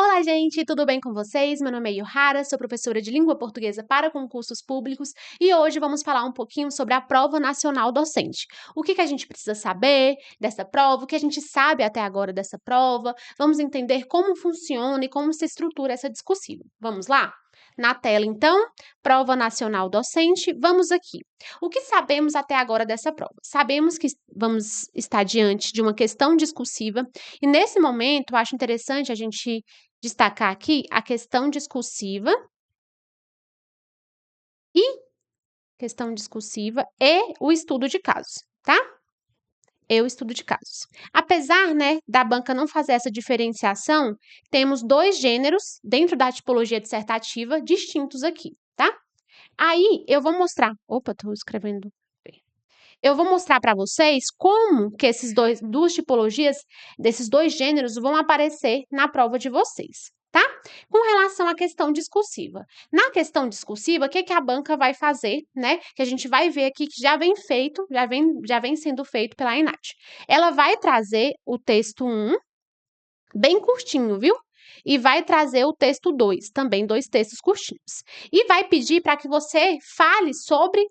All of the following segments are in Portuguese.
Olá, gente, tudo bem com vocês? Meu nome é Yuhara, sou professora de língua portuguesa para concursos públicos e hoje vamos falar um pouquinho sobre a Prova Nacional Docente. O que a gente precisa saber dessa prova, o que a gente sabe até agora dessa prova, vamos entender como funciona e como se estrutura essa discussiva. Vamos lá? Na tela, então, Prova Nacional Docente, vamos aqui. O que sabemos até agora dessa prova? Sabemos que vamos estar diante de uma questão discursiva e, nesse momento, eu acho interessante a gente destacar aqui a questão discursiva e o estudo de casos, tá? E o estudo de casos. Apesar, né, da banca não fazer essa diferenciação, temos dois gêneros dentro da tipologia dissertativa distintos aqui, tá? Aí eu vou mostrar. Opa, estou escrevendo. Eu vou mostrar para vocês como que esses duas tipologias, desses dois gêneros, vão aparecer na prova de vocês, tá? Com relação à questão discursiva. Na questão discursiva, o que a banca vai fazer, né? Que a gente vai ver aqui que já vem feito, já vem sendo feito pela ENAD. Ela vai trazer o texto 1, bem curtinho, viu? E vai trazer o texto 2, também 2 textos curtinhos. E vai pedir para que você fale sobre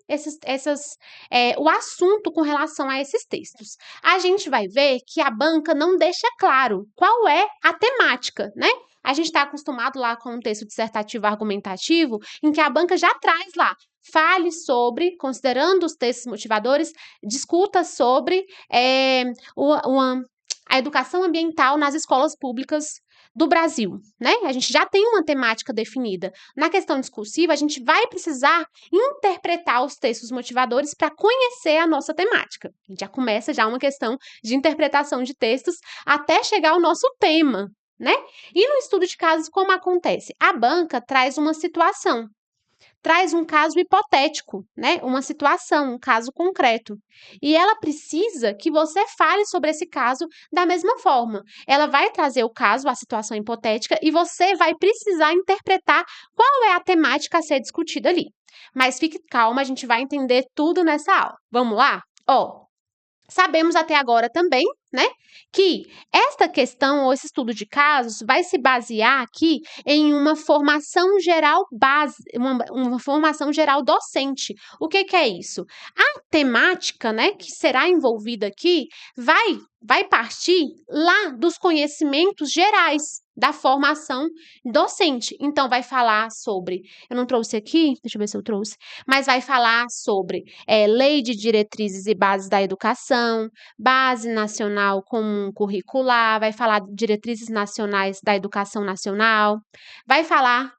o assunto com relação a esses textos. A gente vai ver que a banca não deixa claro qual é a temática, né? A gente está acostumado lá com um texto dissertativo argumentativo, em que a banca já traz lá. Fale sobre, considerando os textos motivadores, discuta sobre a educação ambiental nas escolas públicas do Brasil, né? A gente já tem uma temática definida. Na questão discursiva, a gente vai precisar interpretar os textos motivadores para conhecer a nossa temática. A gente já começa uma questão de interpretação de textos até chegar ao nosso tema, né? E no estudo de casos, como acontece? A banca traz uma situação, traz um caso hipotético, né? Uma situação, um caso concreto. E ela precisa que você fale sobre esse caso da mesma forma. Ela vai trazer o caso, a situação hipotética, e você vai precisar interpretar qual é a temática a ser discutida ali. Mas fique calma, a gente vai entender tudo nessa aula. Vamos lá? Sabemos até agora também, né, que esta questão ou esse estudo de casos vai se basear aqui em uma formação geral uma formação geral docente. O que é isso? A temática, né, que será envolvida aqui vai partir lá dos conhecimentos gerais da formação docente. Então, vai falar sobre, eu não trouxe aqui, deixa eu ver se eu trouxe, mas vai falar sobre Lei de Diretrizes e Bases da Educação, Base Nacional Comum Curricular, vai falar de diretrizes nacionais da educação nacional, vai falar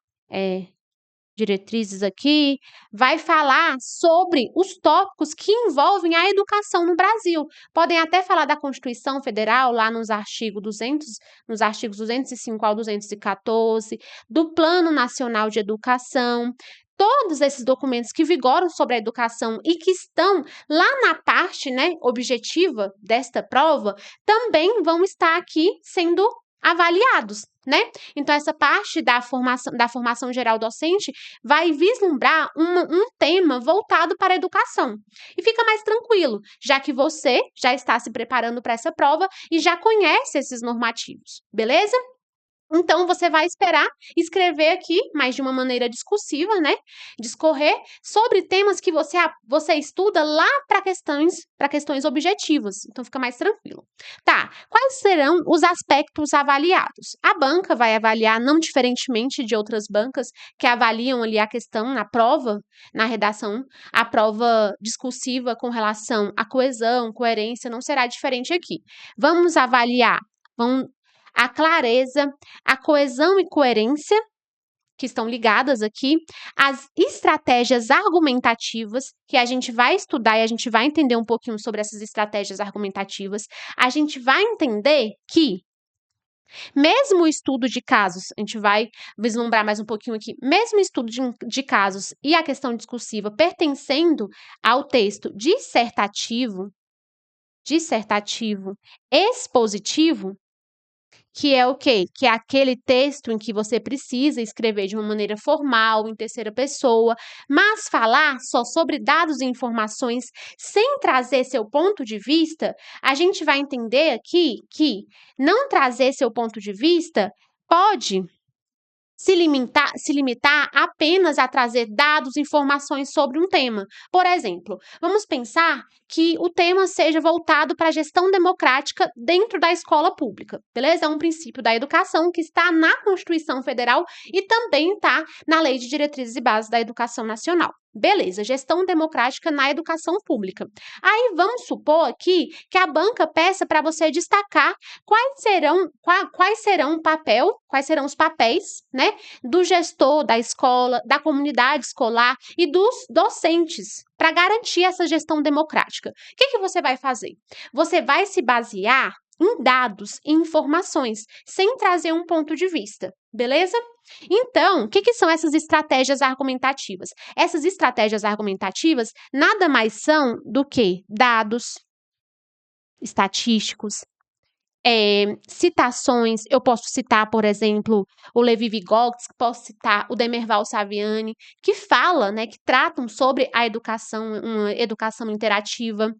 diretrizes aqui, vai falar sobre os tópicos que envolvem a educação no Brasil. Podem até falar da Constituição Federal, lá nos artigos 205 ao 214, do Plano Nacional de Educação. Todos esses documentos que vigoram sobre a educação e que estão lá na parte, né, objetiva desta prova, também vão estar aqui sendo avaliados, né? Então, essa parte da formação geral docente vai vislumbrar um tema voltado para a educação. E fica mais tranquilo, já que você já está se preparando para essa prova e já conhece esses normativos, beleza? Então, você vai esperar escrever aqui, mas de uma maneira discursiva, né? Discorrer sobre temas que você estuda lá para questões objetivas. Então, fica mais tranquilo. Tá, quais serão os aspectos avaliados? A banca vai avaliar, não diferentemente de outras bancas que avaliam ali a questão na prova, na redação, a prova discursiva com relação à coesão, coerência, não será diferente aqui. Vamos avaliar, a clareza, a coesão e coerência, que estão ligadas aqui, as estratégias argumentativas, que a gente vai estudar e a gente vai entender um pouquinho sobre essas estratégias argumentativas. A gente vai entender que, mesmo o estudo de casos, a gente vai vislumbrar mais um pouquinho aqui, mesmo o estudo de casos e a questão discursiva pertencendo ao texto dissertativo expositivo, que é o quê? Que é aquele texto em que você precisa escrever de uma maneira formal, em terceira pessoa, mas falar só sobre dados e informações sem trazer seu ponto de vista, a gente vai entender aqui que não trazer seu ponto de vista pode se limitar apenas a trazer dados, informações sobre um tema. Por exemplo, vamos pensar que o tema seja voltado para a gestão democrática dentro da escola pública, beleza? É um princípio da educação que está na Constituição Federal e também está na Lei de Diretrizes e Bases da Educação Nacional. Beleza, gestão democrática na educação pública. Aí vamos supor aqui que a banca peça para você destacar quais serão os papéis, né, do gestor da escola, da comunidade escolar e dos docentes para garantir essa gestão democrática. O que você vai fazer? Você vai se basear em dados e informações, sem trazer um ponto de vista, beleza? Então, o que são essas estratégias argumentativas? Essas estratégias argumentativas nada mais são do que dados estatísticos, citações. Eu posso citar, por exemplo, o Levi Vygotsky, posso citar o Demerval Saviani, que fala, né, que tratam sobre a educação, uma educação interativa.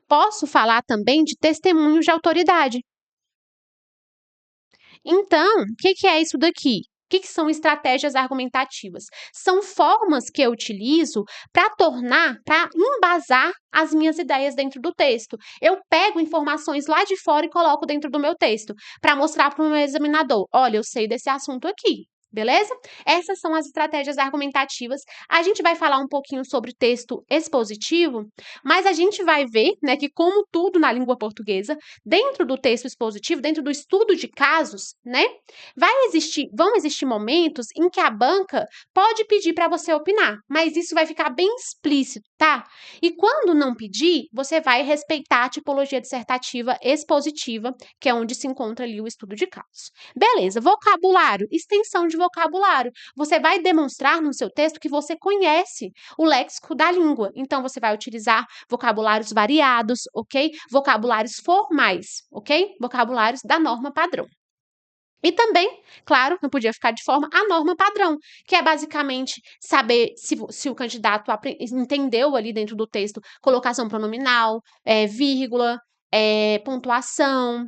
Posso falar também de testemunhos de autoridade. Então, o que é isso daqui? O que são estratégias argumentativas? São formas que eu utilizo para embasar as minhas ideias dentro do texto. Eu pego informações lá de fora e coloco dentro do meu texto, para mostrar para o meu examinador: olha, eu sei desse assunto aqui. Beleza? Essas são as estratégias argumentativas. A gente vai falar um pouquinho sobre texto expositivo, mas a gente vai ver, né, que como tudo na língua portuguesa, dentro do texto expositivo, dentro do estudo de casos, né, vão existir momentos em que a banca pode pedir para você opinar, mas isso vai ficar bem explícito, tá? E quando não pedir, você vai respeitar a tipologia dissertativa expositiva, que é onde se encontra ali o estudo de casos. Beleza, vocabulário, extensão de vocabulário. Você vai demonstrar no seu texto que você conhece o léxico da língua. Então, você vai utilizar vocabulários variados, ok? Vocabulários formais, ok? Vocabulários da norma padrão. E também, claro, não podia ficar de forma, a norma padrão, que é basicamente saber se o candidato entendeu ali dentro do texto colocação pronominal, vírgula, pontuação,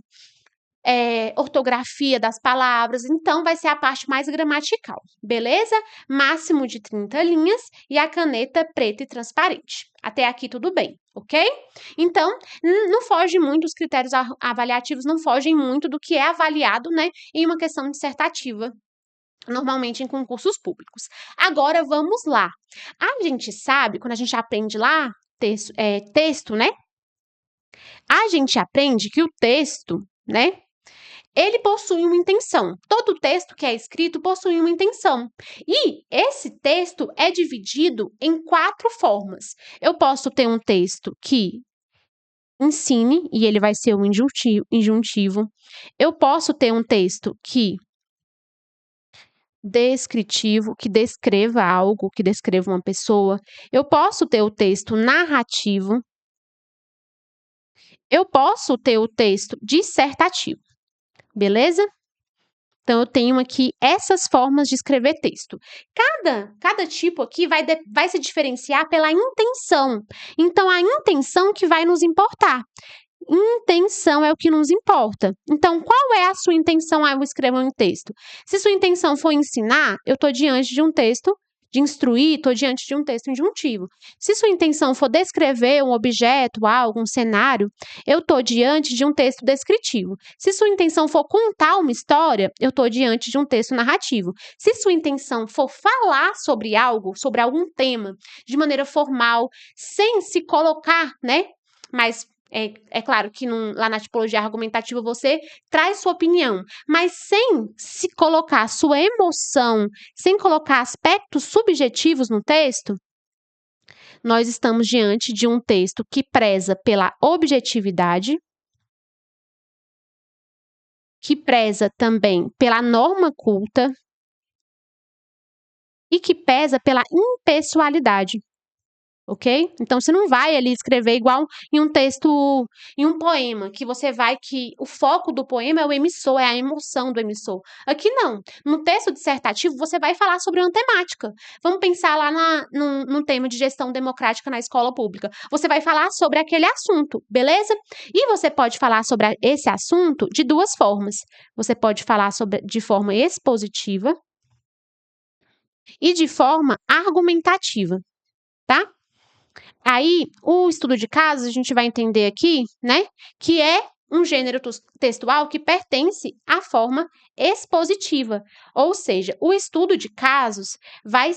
ortografia das palavras. Então, vai ser a parte mais gramatical, beleza? Máximo de 30 linhas e a caneta preta e transparente. Até aqui tudo bem, ok? Então, não foge muito, os critérios avaliativos não fogem muito do que é avaliado, né, em uma questão dissertativa, normalmente em concursos públicos. Agora, vamos lá. A gente sabe, quando a gente aprende lá, texto, né? A gente aprende que o texto, né, ele possui uma intenção. Todo texto que é escrito possui uma intenção. E esse texto é dividido em 4 formas. Eu posso ter um texto que ensine, e ele vai ser um injuntivo. Eu posso ter um texto descritivo, que descreva algo, que descreva uma pessoa. Eu posso ter o texto narrativo. Eu posso ter o texto dissertativo. Beleza? Então, eu tenho aqui essas formas de escrever texto. Cada tipo aqui vai se diferenciar pela intenção. Então, a intenção que vai nos importar. Intenção é o que nos importa. Então, qual é a sua intenção ao escrever um texto? Se sua intenção for ensinar, eu estou diante de um texto de instruir, estou diante de um texto injuntivo. Se sua intenção for descrever um objeto, algo, um cenário, eu estou diante de um texto descritivo. Se sua intenção for contar uma história, eu estou diante de um texto narrativo. Se sua intenção for falar sobre algo, sobre algum tema, de maneira formal, sem se colocar, né? Mas é claro que lá na tipologia argumentativa você traz sua opinião, mas sem se colocar sua emoção, sem colocar aspectos subjetivos no texto, nós estamos diante de um texto que preza pela objetividade, que preza também pela norma culta e que pesa pela impessoalidade. ok? Então, você não vai ali escrever igual em um texto, em um poema, que o foco do poema é o emissor, é a emoção do emissor. Aqui não. No texto dissertativo, você vai falar sobre uma temática. Vamos pensar lá no tema de gestão democrática na escola pública. Você vai falar sobre aquele assunto, beleza? E você pode falar sobre esse assunto de duas formas. Você pode falar de forma expositiva e de forma argumentativa, tá? Aí, o estudo de casos, a gente vai entender aqui, né, que é um gênero textual que pertence à forma expositiva, ou seja, o estudo de casos vai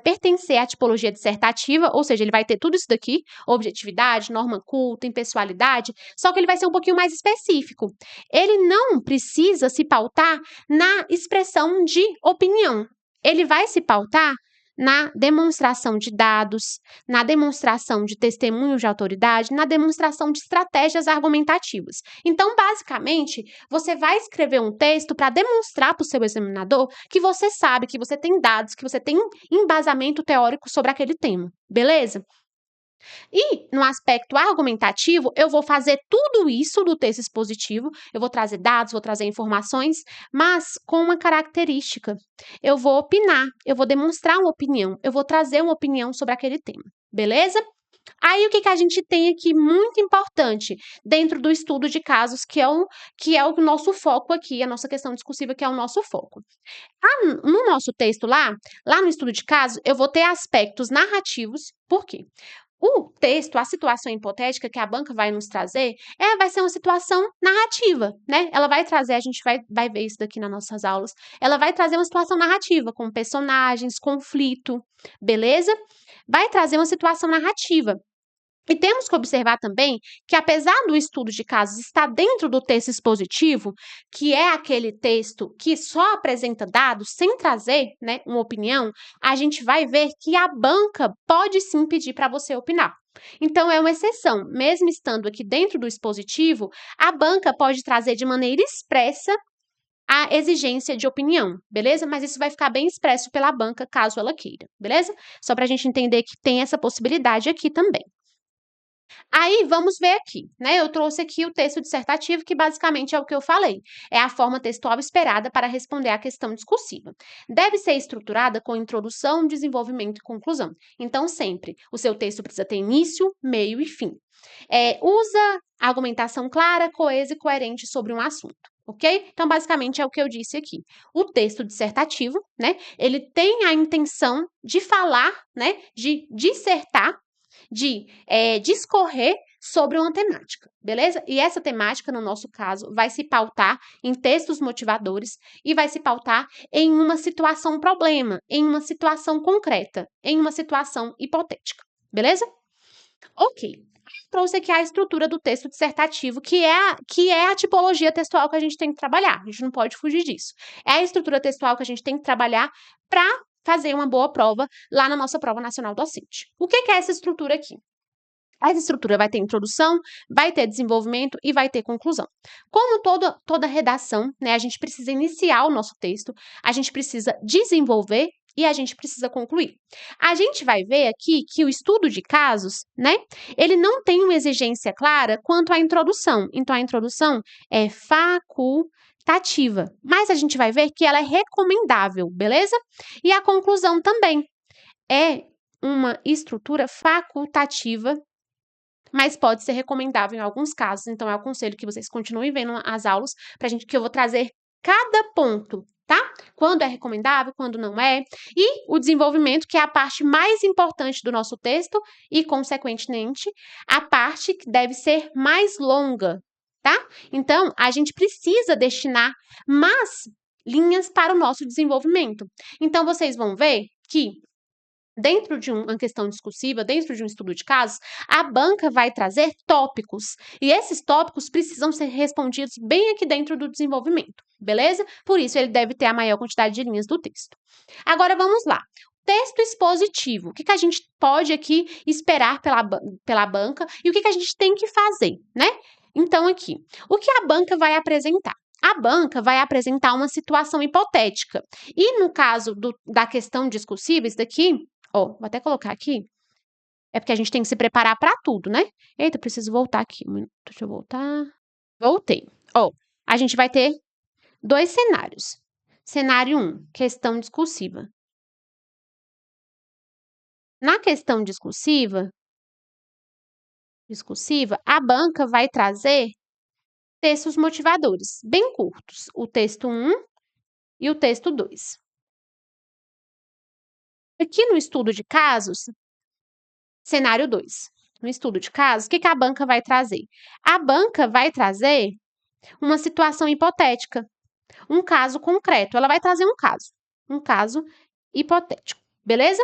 pertencer à tipologia dissertativa, ou seja, ele vai ter tudo isso daqui, objetividade, norma culta, impessoalidade, só que ele vai ser um pouquinho mais específico. Ele não precisa se pautar na expressão de opinião. Ele vai se pautar na demonstração de dados, na demonstração de testemunhos de autoridade, na demonstração de estratégias argumentativas. Então, basicamente, você vai escrever um texto para demonstrar para o seu examinador que você sabe, que você tem dados, que você tem embasamento teórico sobre aquele tema, beleza? E no aspecto argumentativo, eu vou fazer tudo isso do texto expositivo, eu vou trazer dados, vou trazer informações, mas com uma característica. Eu vou opinar, eu vou demonstrar uma opinião, eu vou trazer uma opinião sobre aquele tema, beleza? Aí o que a gente tem aqui muito importante dentro do estudo de casos, que é o nosso foco aqui, a nossa questão discursiva, que é o nosso foco. No nosso texto lá no estudo de casos, eu vou ter aspectos narrativos, por quê? O texto, a situação hipotética que a banca vai nos trazer, vai ser uma situação narrativa, né? Ela vai trazer, a gente vai ver isso daqui nas nossas aulas, ela vai trazer uma situação narrativa, com personagens, conflito, beleza? Vai trazer uma situação narrativa. E temos que observar também que, apesar do estudo de casos estar dentro do texto expositivo, que é aquele texto que só apresenta dados sem trazer, né, uma opinião, a gente vai ver que a banca pode sim pedir para você opinar. Então, é uma exceção. Mesmo estando aqui dentro do expositivo, a banca pode trazer de maneira expressa a exigência de opinião, beleza? Mas isso vai ficar bem expresso pela banca, caso ela queira, beleza? Só para a gente entender que tem essa possibilidade aqui também. Aí, vamos ver aqui, né? Eu trouxe aqui o texto dissertativo, que basicamente é o que eu falei. É a forma textual esperada para responder à questão discursiva. Deve ser estruturada com introdução, desenvolvimento e conclusão. Então, sempre, o seu texto precisa ter início, meio e fim. Usa argumentação clara, coesa e coerente sobre um assunto. Ok? Então, basicamente, é o que eu disse aqui. O texto dissertativo, né? Ele tem a intenção de falar, né? De dissertar, de discorrer sobre uma temática, beleza? E essa temática, no nosso caso, vai se pautar em textos motivadores e vai se pautar em uma situação problema, em uma situação concreta, em uma situação hipotética, beleza? Ok. Trouxe aqui a estrutura do texto dissertativo, que é a tipologia textual que a gente tem que trabalhar. A gente não pode fugir disso. É a estrutura textual que a gente tem que trabalhar para fazer uma boa prova lá na nossa prova nacional docente. O que é essa estrutura aqui? Essa estrutura vai ter introdução, vai ter desenvolvimento e vai ter conclusão. Como toda redação, né, a gente precisa iniciar o nosso texto, a gente precisa desenvolver e a gente precisa concluir. A gente vai ver aqui que o estudo de casos, né, ele não tem uma exigência clara quanto à introdução. Então, a introdução é facultativa, mas a gente vai ver que ela é recomendável, beleza? E a conclusão também é uma estrutura facultativa, mas pode ser recomendável em alguns casos. Então, eu aconselho que vocês continuem vendo as aulas que eu vou trazer cada ponto, tá? Quando é recomendável, quando não é. E o desenvolvimento, que é a parte mais importante do nosso texto e, consequentemente, a parte que deve ser mais longa, tá? Então, a gente precisa destinar mais linhas para o nosso desenvolvimento. Então, vocês vão ver que dentro de uma questão discursiva, dentro de um estudo de casos, a banca vai trazer tópicos. E esses tópicos precisam ser respondidos bem aqui dentro do desenvolvimento, beleza? Por isso, ele deve ter a maior quantidade de linhas do texto. Agora, vamos lá. Texto expositivo. O que a gente pode aqui esperar pela banca e o que a gente tem que fazer, né? Então, aqui, o que a banca vai apresentar? A banca vai apresentar uma situação hipotética. E no caso da questão discursiva, isso daqui, ó, vou até colocar aqui, É porque a gente tem que se preparar para tudo, né? Eita, preciso voltar aqui. Um minuto, deixa eu voltar. Voltei. Ó, a gente vai ter 2 cenários. Cenário 1, questão discursiva. Na questão discursiva, a banca vai trazer textos motivadores, bem curtos. O texto 1 e o texto 2. Aqui no estudo de casos, cenário 2. No estudo de casos, o que a banca vai trazer? A banca vai trazer uma situação hipotética, um caso concreto. Ela vai trazer um caso hipotético, beleza?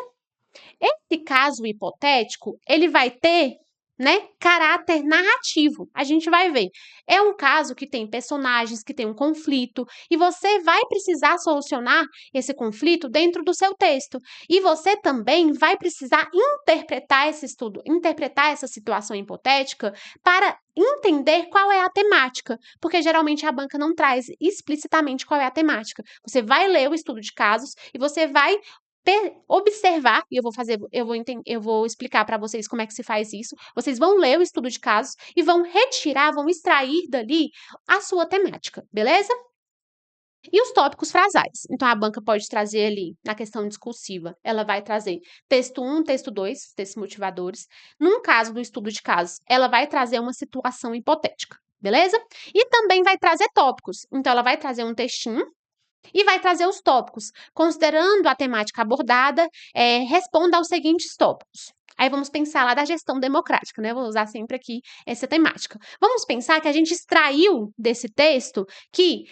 Esse caso hipotético, ele vai ter, né, caráter narrativo. A gente vai ver. É um caso que tem personagens, que tem um conflito, e você vai precisar solucionar esse conflito dentro do seu texto. E você também vai precisar interpretar esse estudo, interpretar essa situação hipotética para entender qual é a temática, porque geralmente a banca não traz explicitamente qual é a temática. Você vai ler o estudo de casos e você vai observar, e eu vou explicar para vocês como é que se faz isso. Vocês vão ler o estudo de casos e vão extrair dali a sua temática, beleza? E os tópicos frasais. Então, a banca pode trazer ali, na questão discursiva, ela vai trazer texto 1, texto 2, textos motivadores. Num caso do estudo de casos, ela vai trazer uma situação hipotética, beleza? E também vai trazer tópicos. Então, ela vai trazer um textinho e vai trazer os tópicos. Considerando a temática abordada, responda aos seguintes tópicos. Aí vamos pensar lá da gestão democrática, né? Vou usar sempre aqui essa temática. Vamos pensar que a gente extraiu desse texto que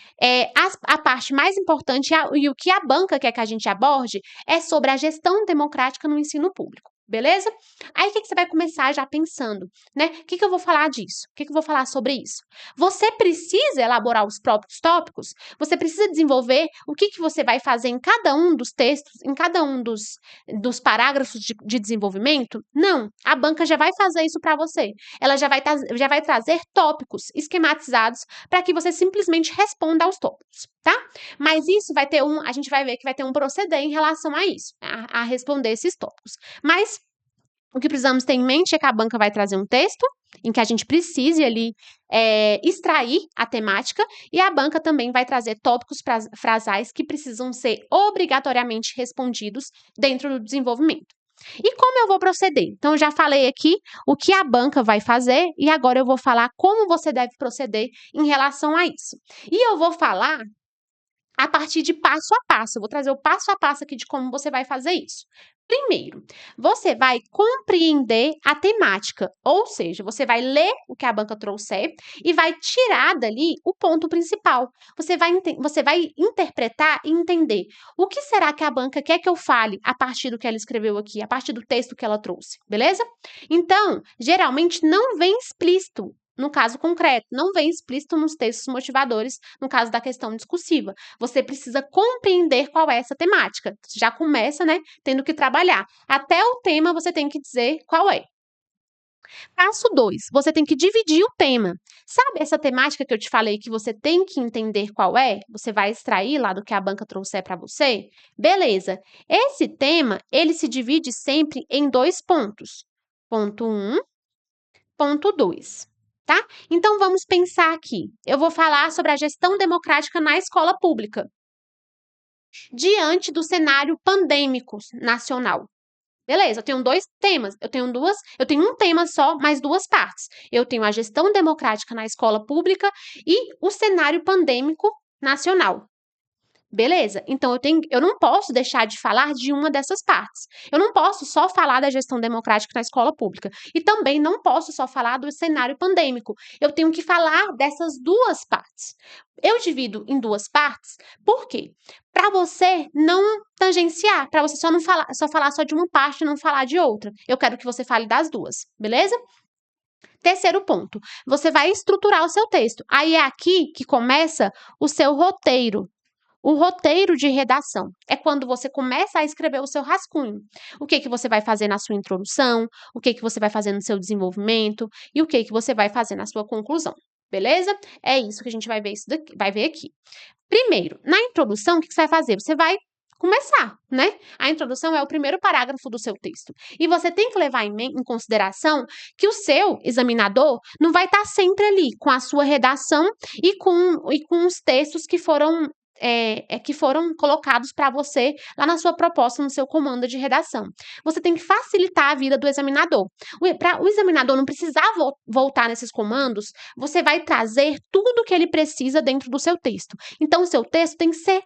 a parte mais importante e o que a banca quer que a gente aborde é sobre a gestão democrática no ensino público. Beleza? Aí, o que você vai começar já pensando, né? O que eu vou falar disso? O que eu vou falar sobre isso? Você precisa elaborar os próprios tópicos? Você precisa desenvolver o que você vai fazer em cada um dos textos, em cada um dos parágrafos de desenvolvimento? Não, a banca já vai fazer isso para você. Ela já vai trazer tópicos esquematizados para que você simplesmente responda aos tópicos, tá? Mas isso vai ter a gente vai ver que vai ter um proceder em relação a isso, a responder esses tópicos. Mas o que precisamos ter em mente é que a banca vai trazer um texto em que a gente precise ali extrair a temática, e a banca também vai trazer tópicos frasais que precisam ser obrigatoriamente respondidos dentro do desenvolvimento. E como eu vou proceder? Então, eu já falei aqui o que a banca vai fazer, e agora eu vou falar como você deve proceder em relação a isso. E eu vou falar a partir de passo a passo. Eu vou trazer o passo a passo aqui de como você vai fazer isso. Primeiro, você vai compreender a temática, ou seja, você vai ler o que a banca trouxer e vai tirar dali o ponto principal. Você vai interpretar e entender o que será que a banca quer que eu fale a partir do que ela escreveu aqui, a partir do texto que ela trouxe, beleza? Então, geralmente não vem explícito. No caso concreto, não vem explícito nos textos motivadores, no caso da questão discursiva. Você precisa compreender qual é essa temática. Você já começa, né, tendo que trabalhar. Até o tema você tem que dizer qual é. Passo 2, você tem que dividir o tema. Sabe essa temática que eu te falei que você tem que entender qual é? Você vai extrair lá do que a banca trouxer para você? Beleza. Esse tema, ele se divide sempre em 2 pontos. Ponto 1, ponto 2. Tá? Então, vamos pensar aqui. Eu vou falar sobre a gestão democrática na escola pública, diante do cenário pandêmico nacional. Beleza, eu tenho 2 temas, eu tenho um tema só, mais 2 partes. Eu tenho a gestão democrática na escola pública e o cenário pandêmico nacional. Beleza, então eu não posso deixar de falar de uma dessas partes. Eu não posso só falar da gestão democrática na escola pública. E também não posso só falar do cenário pandêmico. Eu tenho que falar dessas 2 partes. Eu divido em 2 partes, por quê? Para você não tangenciar, para você só falar de uma parte e não falar de outra. Eu quero que você fale das 2, beleza? Terceiro ponto, você vai estruturar o seu texto. Aí é aqui que começa o seu roteiro. O roteiro de redação é quando você começa a escrever o seu rascunho. O que você vai fazer na sua introdução, o que você vai fazer no seu desenvolvimento e o que você vai fazer na sua conclusão. Beleza? É isso que a gente vai ver aqui. Primeiro, na introdução, o que você vai fazer? Você vai começar, né? A introdução é o primeiro parágrafo do seu texto. E você tem que levar em consideração que o seu examinador não vai estar sempre ali com a sua redação e com os textos que foram colocados para você lá na sua proposta, no seu comando de redação. Você tem que facilitar a vida do examinador. Para o examinador não precisar voltar nesses comandos, você vai trazer tudo o que ele precisa dentro do seu texto. Então, o seu texto tem que ser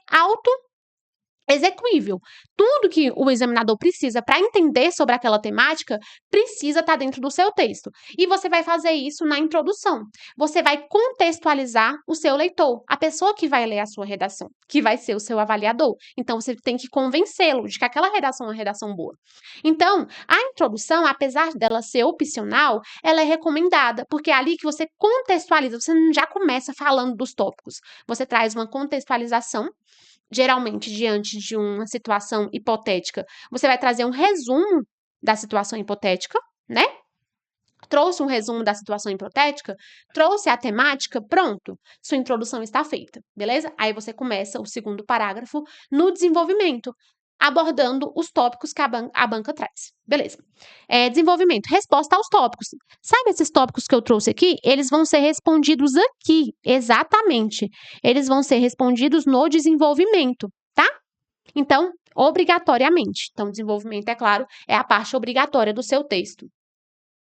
execuível. Tudo que o examinador precisa para entender sobre aquela temática precisa estar dentro do seu texto. E você vai fazer isso na introdução. Você vai contextualizar o seu leitor, a pessoa que vai ler a sua redação, que vai ser o seu avaliador. Então, você tem que convencê-lo de que aquela redação é uma redação boa. Então, a introdução, apesar dela ser opcional, ela é recomendada, porque é ali que você contextualiza, você não já começa falando dos tópicos. Você traz uma contextualização. Geralmente, diante de uma situação hipotética, você vai trazer um resumo da situação hipotética, né? Trouxe um resumo da situação hipotética, trouxe a temática, pronto, sua introdução está feita, beleza? Aí você começa o segundo parágrafo no desenvolvimento, abordando os tópicos que a banca traz, beleza? Desenvolvimento, resposta aos tópicos. Sabe esses tópicos que eu trouxe aqui? Eles vão ser respondidos aqui, exatamente. Eles vão ser respondidos no desenvolvimento, tá? Então, obrigatoriamente. Então, desenvolvimento, é claro, é a parte obrigatória do seu texto.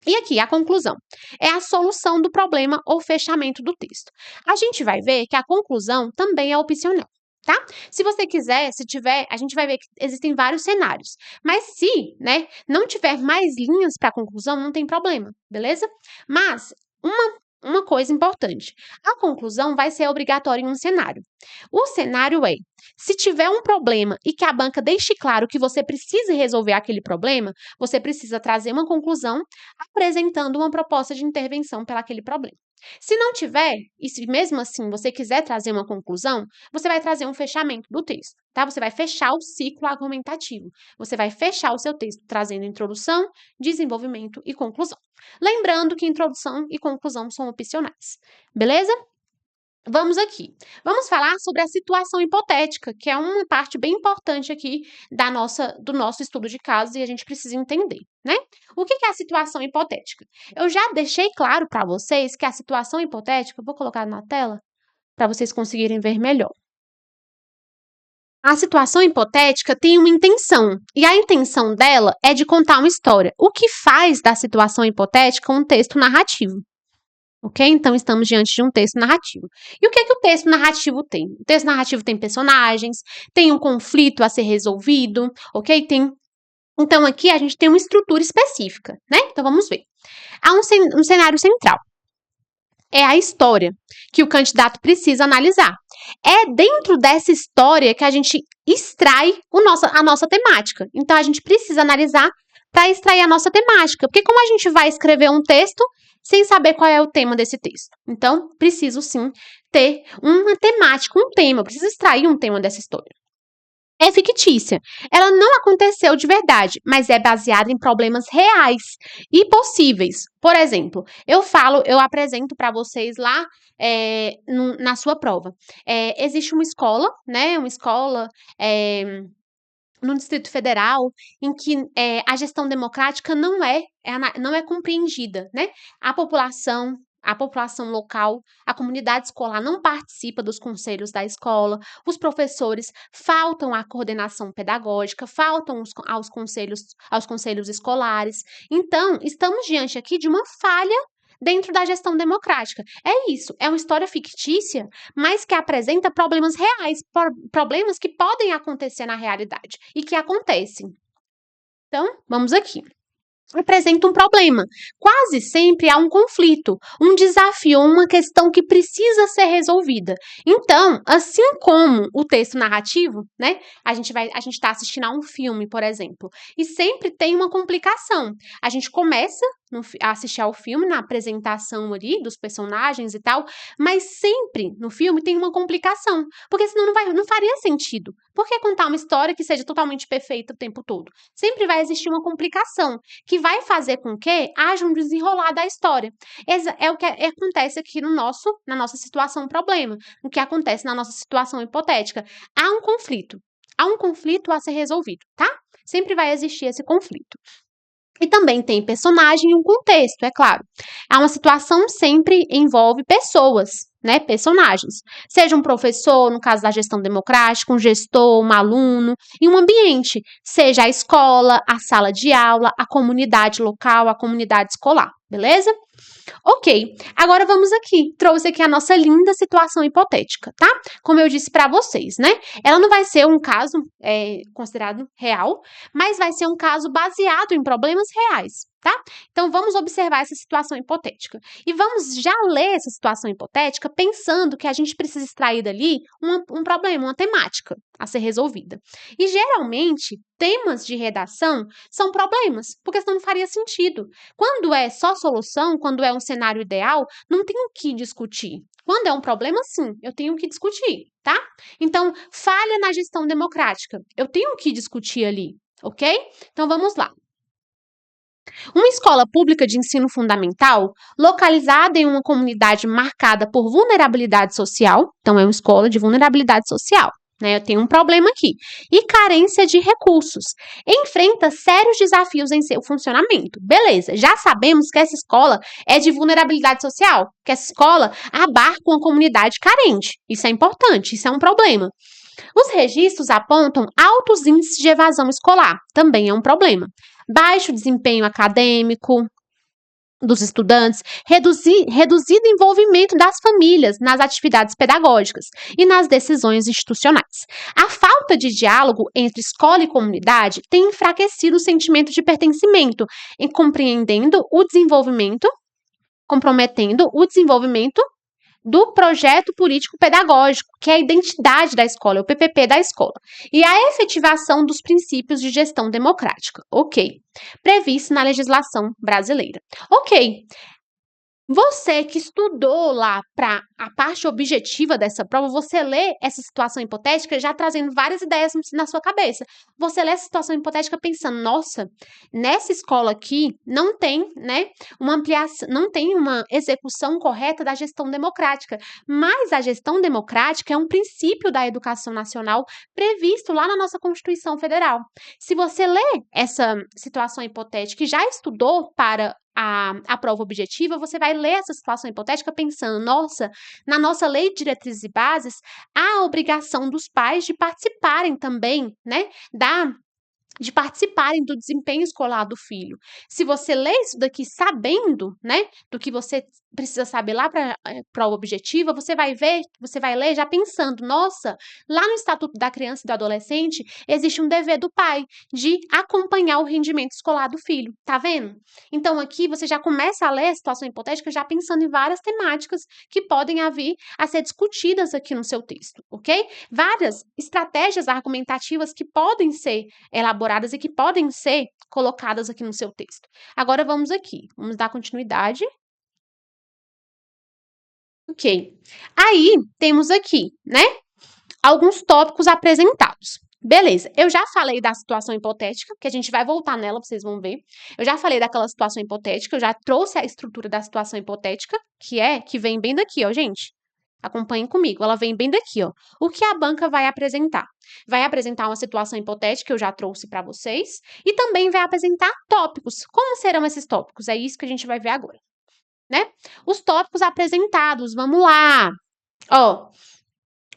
E aqui, a conclusão. É a solução do problema ou fechamento do texto. A gente vai ver que a conclusão também é opcional, tá? Se você quiser, se tiver, a gente vai ver que existem vários cenários. Mas se, né, não tiver mais linhas para a conclusão, não tem problema, beleza? Mas uma coisa importante, a conclusão vai ser obrigatória em um cenário. O cenário é, se tiver um problema e que a banca deixe claro que você precisa resolver aquele problema, você precisa trazer uma conclusão apresentando uma proposta de intervenção para aquele problema. Se não tiver, e se mesmo assim você quiser trazer uma conclusão, você vai trazer um fechamento do texto, tá? Você vai fechar o ciclo argumentativo. Você vai fechar o seu texto trazendo introdução, desenvolvimento e conclusão. Lembrando que introdução e conclusão são opcionais, beleza? Vamos aqui. Vamos falar sobre a situação hipotética, que é uma parte bem importante aqui do nosso estudo de casos e a gente precisa entender, né? O que é a situação hipotética? Eu já deixei claro para vocês que a situação hipotética, vou colocar na tela para vocês conseguirem ver melhor. A situação hipotética tem uma intenção, e a intenção dela é de contar uma história, o que faz da situação hipotética um texto narrativo. Ok? Então, estamos diante de um texto narrativo. E o que é que o texto narrativo tem? O texto narrativo tem personagens, tem um conflito a ser resolvido, ok? Então, aqui a gente tem uma estrutura específica, né? Então, vamos ver. Há um cenário central. É a história que o candidato precisa analisar. É dentro dessa história que a gente extrai a nossa temática. Então, a gente precisa analisar para extrair a nossa temática. Porque como a gente vai escrever um texto sem saber qual é o tema desse texto? Então, preciso sim ter uma temática, um tema. Eu preciso extrair um tema dessa história. É fictícia. Ela não aconteceu de verdade, mas é baseada em problemas reais e possíveis. Por exemplo, eu apresento para vocês lá na sua prova. Existe uma escola, né? Uma escola no Distrito Federal, em que a gestão democrática não é compreendida, né? A população local, a comunidade escolar não participa dos conselhos da escola, os professores faltam à coordenação pedagógica, faltam aos conselhos escolares. Então, estamos diante aqui de uma falha dentro da gestão democrática. É isso, é uma história fictícia, mas que apresenta problemas reais, problemas que podem acontecer na realidade e que acontecem. Então, vamos aqui. Apresenta um problema. Quase sempre há um conflito, um desafio, uma questão que precisa ser resolvida. Então, assim como o texto narrativo, né? A gente está assistindo a um filme, por exemplo, e sempre tem uma complicação. A gente começa a assistir ao filme, na apresentação ali dos personagens e tal, mas sempre no filme tem uma complicação, porque senão não faria sentido. Por que contar uma história que seja totalmente perfeita o tempo todo? Sempre vai existir uma complicação que vai fazer com que haja um desenrolar da história. É o que acontece aqui na nossa situação problema, o que acontece na nossa situação hipotética. Há um conflito. há um conflito a ser resolvido, tá? Sempre vai existir esse conflito. E também tem personagem e um contexto, é claro. Uma situação sempre envolve pessoas, né? Personagens. Seja um professor, no caso da gestão democrática, um gestor, um aluno, e um ambiente. Seja a escola, a sala de aula, a comunidade local, a comunidade escolar, beleza? Ok, agora vamos aqui. Trouxe aqui a nossa linda situação hipotética, tá? Como eu disse para vocês, né? Ela não vai ser um caso considerado real, mas vai ser um caso baseado em problemas reais, tá? Então vamos observar essa situação hipotética. E vamos já ler essa situação hipotética pensando que a gente precisa extrair dali um problema, uma temática a ser resolvida. E geralmente, temas de redação são problemas, porque senão não faria sentido. Quando é só solução, quando é um cenário ideal, não tem o que discutir. Quando é um problema, sim, eu tenho que discutir, tá? Então, falha na gestão democrática, eu tenho que discutir ali, ok? Então, vamos lá. Uma escola pública de ensino fundamental, localizada em uma comunidade marcada por vulnerabilidade social, então é uma escola de vulnerabilidade social, né? Eu tenho um problema aqui. E carência de recursos. Enfrenta sérios desafios em seu funcionamento. Beleza, já sabemos que essa escola é de vulnerabilidade social, que essa escola abarca uma comunidade carente. Isso é importante, isso é um problema. Os registros apontam altos índices de evasão escolar, também é um problema. Baixo desempenho acadêmico dos estudantes, reduzido envolvimento das famílias nas atividades pedagógicas e nas decisões institucionais. A falta de diálogo entre escola e comunidade tem enfraquecido o sentimento de pertencimento, comprometendo o desenvolvimento do projeto político-pedagógico, que é a identidade da escola, é o PPP da escola, e a efetivação dos princípios de gestão democrática, ok, previsto na legislação brasileira. Ok, você que estudou lá para a parte objetiva dessa prova, você lê essa situação hipotética já trazendo várias ideias na sua cabeça. Você lê essa situação hipotética pensando, nossa, nessa escola aqui não tem, né, uma ampliação, não tem uma execução correta da gestão democrática. Mas a gestão democrática é um princípio da educação nacional previsto lá na nossa Constituição Federal. Se você lê essa situação hipotética e já estudou para a prova objetiva, você vai ler essa situação hipotética pensando, nossa, na nossa lei de diretrizes e bases, há a obrigação dos pais de participarem também, né, de participarem do desempenho escolar do filho. Se você lê isso daqui sabendo, né, do que você precisa saber lá para a prova objetiva, você vai ler já pensando, nossa, lá no Estatuto da Criança e do Adolescente existe um dever do pai de acompanhar o rendimento escolar do filho, tá vendo? Então aqui você já começa a ler a situação hipotética já pensando em várias temáticas que podem vir a ser discutidas aqui no seu texto, ok? Várias estratégias argumentativas que podem ser elaboradas e que podem ser colocadas aqui no seu texto. Agora vamos dar continuidade. Ok. Aí temos aqui, né, alguns tópicos apresentados. Beleza, eu já falei da situação hipotética, que a gente vai voltar nela, vocês vão ver. Eu já falei daquela situação hipotética, eu já trouxe a estrutura da situação hipotética, que vem bem daqui, ó, gente. Acompanhem comigo, ela vem bem daqui, ó. O que a banca vai apresentar? Vai apresentar uma situação hipotética que eu já trouxe para vocês e também vai apresentar tópicos. Como serão esses tópicos? É isso que a gente vai ver agora, né? Os tópicos apresentados, vamos lá. Ó,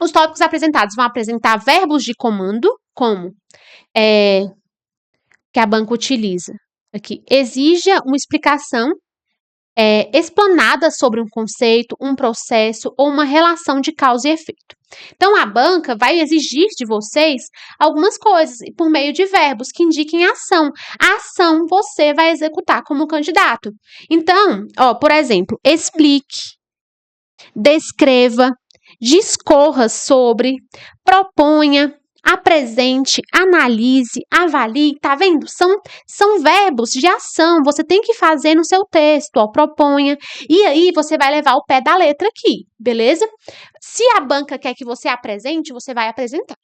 os tópicos apresentados vão apresentar verbos de comando, como que a banca utiliza. Aqui, exija uma explicação explanada sobre um conceito, um processo ou uma relação de causa e efeito. Então, a banca vai exigir de vocês algumas coisas por meio de verbos que indiquem ação. A ação você vai executar como candidato. Então, ó, por exemplo, explique, descreva, discorra sobre, proponha, apresente, analise, avalie, tá vendo? São verbos de ação, você tem que fazer no seu texto, ó, proponha, e aí você vai levar o pé da letra aqui, beleza? Se a banca quer que você apresente, você vai apresentar.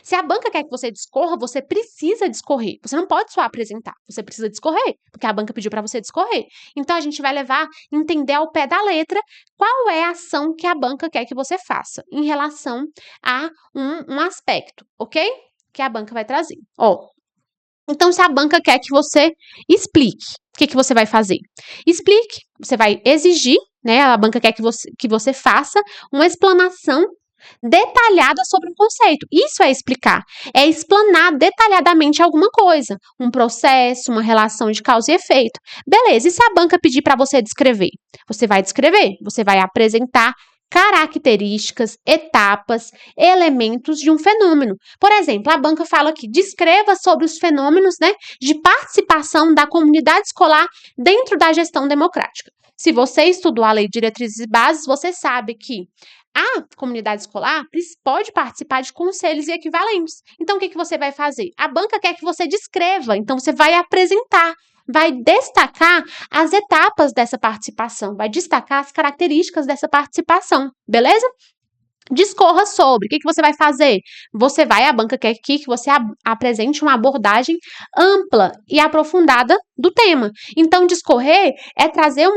Se a banca quer que você discorra, você precisa discorrer. Você não pode só apresentar, você precisa discorrer, porque a banca pediu para você discorrer. Então, a gente vai entender ao pé da letra qual é a ação que a banca quer que você faça em relação a um aspecto, ok? que a banca vai trazer. Ó, então, se a banca quer que você explique, o que você vai fazer? Explique, você vai exigir, né? A banca quer que você faça uma explanação detalhada sobre um conceito. Isso é explicar, é explanar detalhadamente alguma coisa, um processo, uma relação de causa e efeito. Beleza, e se a banca pedir para você descrever? Você vai descrever, você vai apresentar características, etapas, elementos de um fenômeno. Por exemplo, a banca fala aqui, descreva sobre os fenômenos, né, de participação da comunidade escolar dentro da gestão democrática. Se você estudou a Lei de Diretrizes e Bases, você sabe que a comunidade escolar pode participar de conselhos e equivalentes. Então, o que você vai fazer? A banca quer que você descreva, então você vai apresentar, vai destacar as etapas dessa participação, vai destacar as características dessa participação, beleza? Discorra sobre. O que você vai fazer? A banca quer que você apresente uma abordagem ampla e aprofundada do tema. Então, discorrer é trazer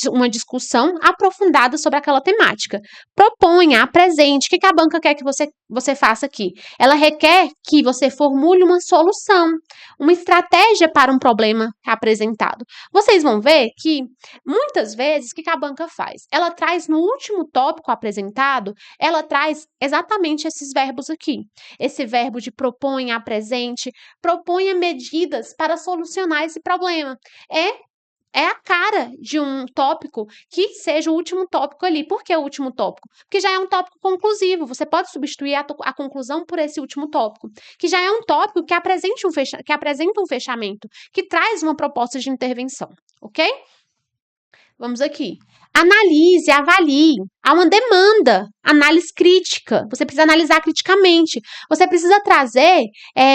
uma discussão aprofundada sobre aquela temática. Proponha, apresente. O que a banca quer que você faça aqui? Ela requer que você formule uma solução, uma estratégia para um problema apresentado. Vocês vão ver que, muitas vezes, o que a banca faz? Ela traz no último tópico apresentado, ela traz exatamente esses verbos aqui. Esse verbo de propõe, apresente, proponha medidas para solucionar esse problema. É a cara de um tópico que seja o último tópico ali. Por que o último tópico? Porque já é um tópico conclusivo. Você pode substituir a conclusão por esse último tópico, que já é um tópico que apresenta um fechamento, que traz uma proposta de intervenção, ok? Vamos aqui. Analise, avalie. Há uma demanda, análise crítica. Você precisa analisar criticamente. Você precisa trazer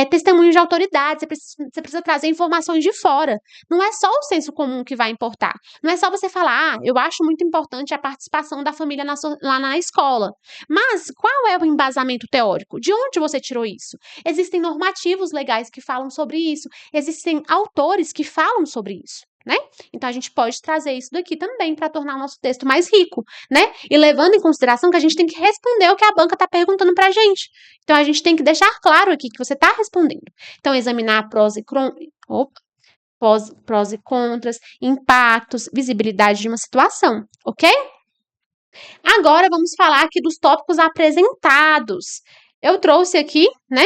testemunhos de autoridade. Você precisa trazer informações de fora. Não é só o senso comum que vai importar. Não é só você falar, eu acho muito importante a participação da família lá na escola. Mas qual é o embasamento teórico? De onde você tirou isso? Existem normativos legais que falam sobre isso. Existem autores que falam sobre isso. Né? Então, a gente pode trazer isso daqui também para tornar o nosso texto mais rico, né? E levando em consideração que a gente tem que responder o que a banca está perguntando para a gente. Então, a gente tem que deixar claro aqui que você está respondendo. Então, examinar prós e contras, impactos, visibilidade de uma situação, ok? Agora, vamos falar aqui dos tópicos apresentados. Eu trouxe aqui, né?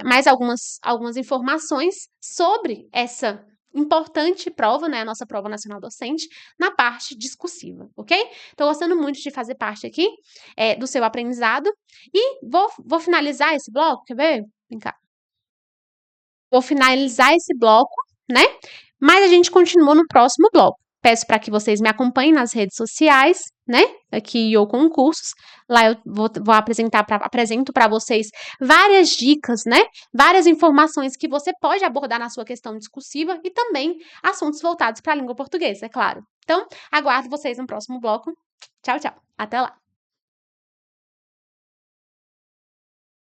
Mais algumas informações sobre essa importante prova, né, a nossa prova nacional docente, na parte discursiva, ok? Tô gostando muito de fazer parte aqui do seu aprendizado e vou finalizar esse bloco, quer ver? Vem cá. Vou finalizar esse bloco, né? Mas a gente continua no próximo bloco. Peço para que vocês me acompanhem nas redes sociais, né? Aqui ou concursos. Lá eu apresento para vocês várias dicas, né? Várias informações que você pode abordar na sua questão discursiva e também assuntos voltados para a língua portuguesa, é claro. Então, aguardo vocês no próximo bloco. Tchau, tchau. Até lá.